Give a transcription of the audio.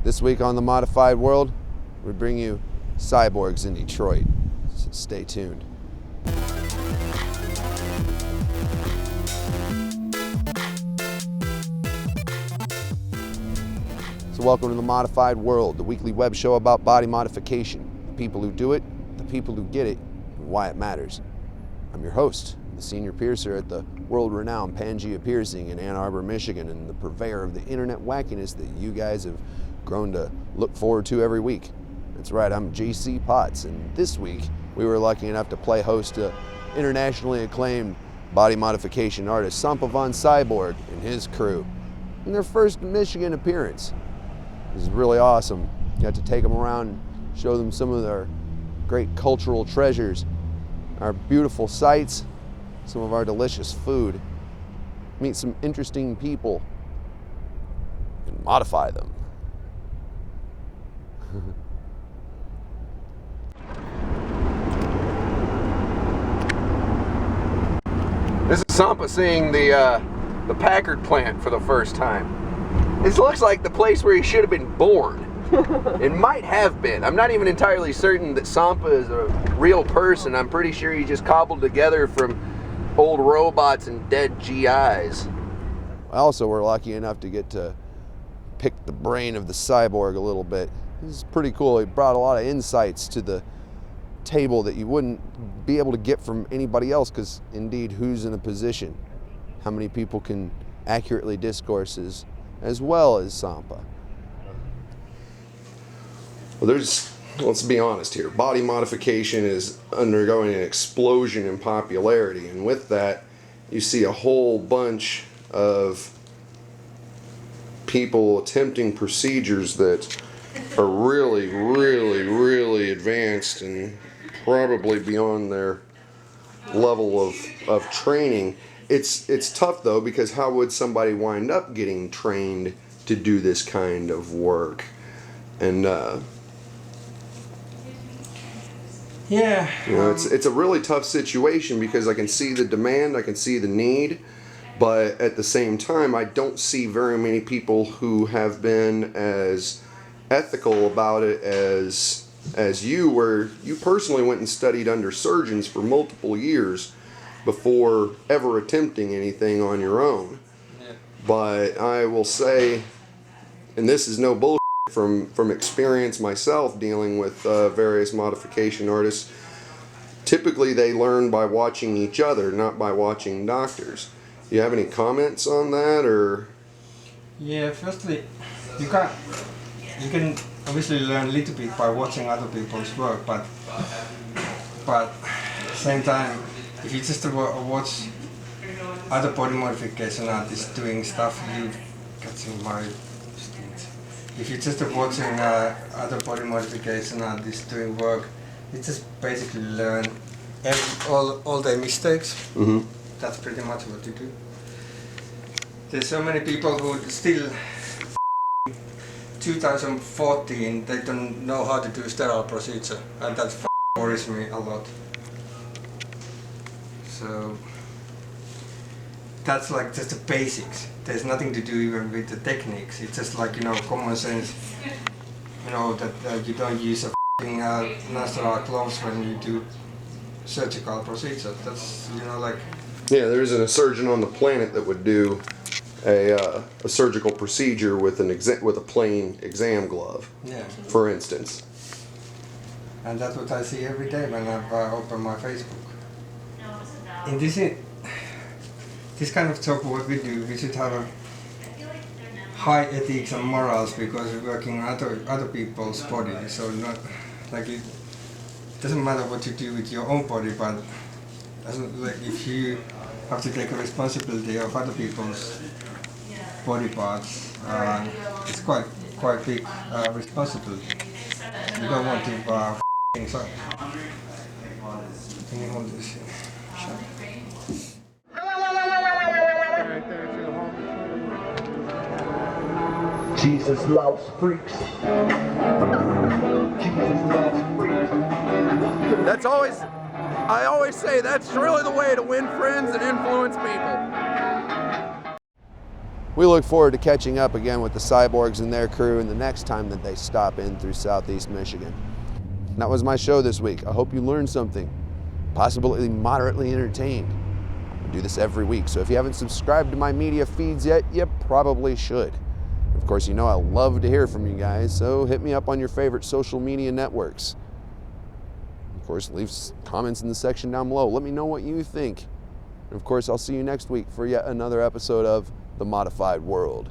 This week on the Modified World, we bring you Cyborgs in Detroit. So stay tuned. So welcome to the Modified World, the weekly web show about body modification, the people who do it, the people who get it, and why it matters. I'm your host, the senior piercer at the world-renowned Pangea Piercing in Ann Arbor, Michigan, and the purveyor of the internet wackiness that you guys have grown to look forward to every week. That's right, I'm JC Potts, and this week we were lucky enough to play host to internationally acclaimed body modification artist Sampa von Cyborg and his crew in their first Michigan appearance. It was really awesome. Got to take them around and show them some of their great cultural treasures, our beautiful sights, some of our delicious food, meet some interesting people, and modify them. This is Sampa seeing the Packard Plant for the first time. This looks like the place where he should have been born. It might have been. I'm not even entirely certain that Sampa is a real person. I'm pretty sure he just cobbled together from old robots and dead GIs. Also, we're lucky enough to get to pick the brain of the cyborg a little bit. This is pretty cool. He brought a lot of insights to the table that you wouldn't be able to get from anybody else, because indeed, who's in a position? How many people can accurately discourse as well as Sampa? Well, let's be honest here, body modification is undergoing an explosion in popularity, and with that you see a whole bunch of people attempting procedures that are really advanced and probably beyond their level of training. It's tough though, because how would somebody wind up getting trained to do this kind of work? And yeah, you know, it's a really tough situation, because I can see the demand, I can see the need, but at the same time I don't see very many people who have been as ethical about it as you, where you personally went and studied under surgeons for multiple years before ever attempting anything on your own. yeah. But I will say, and this is no bullshit from experience myself dealing with various modification artists, typically they learn by watching each other, not by watching doctors. Do you have any comments on that, or? Yeah, firstly, you can obviously learn a little bit by watching other people's work, but at the same time, if you just watch other body modification artists doing stuff, you catching my stings. If you're just watching other body modification artists doing work, you just basically learn all their mistakes. Mm-hmm. That's pretty much what you do. There's so many people who still 2014, they don't know how to do sterile procedure, and that worries me a lot. So that's like just the basics. There's nothing to do even with the techniques. It's just like, common sense. That you don't use a natural gloves when you do surgical procedure. That's Yeah, there isn't a surgeon on the planet that would do a surgical procedure with a plain exam glove. Yeah. For instance. And that's what I see every day when I open my Facebook. In this kind of job, what we do, we should have a high ethics and morals, because we're working on other people's body. So not like it doesn't matter what you do with your own body, but if you have to take a responsibility of other people's body parts, it's quite big responsibility. You don't want to things up. Can you hold this? Sure. Jesus loves freaks. Jesus loves freaks. I always say that's really the way to win friends and influence people. We look forward to catching up again with the Cyborgs and their crew and the next time that they stop in through Southeast Michigan. And that was my show this week. I hope you learned something, possibly moderately entertained. I do this every week, so if you haven't subscribed to my media feeds yet, you probably should. Of course, you know I love to hear from you guys, so hit me up on your favorite social media networks. Of course, leave comments in the section down below. Let me know what you think. And of course, I'll see you next week for yet another episode of The Modified World.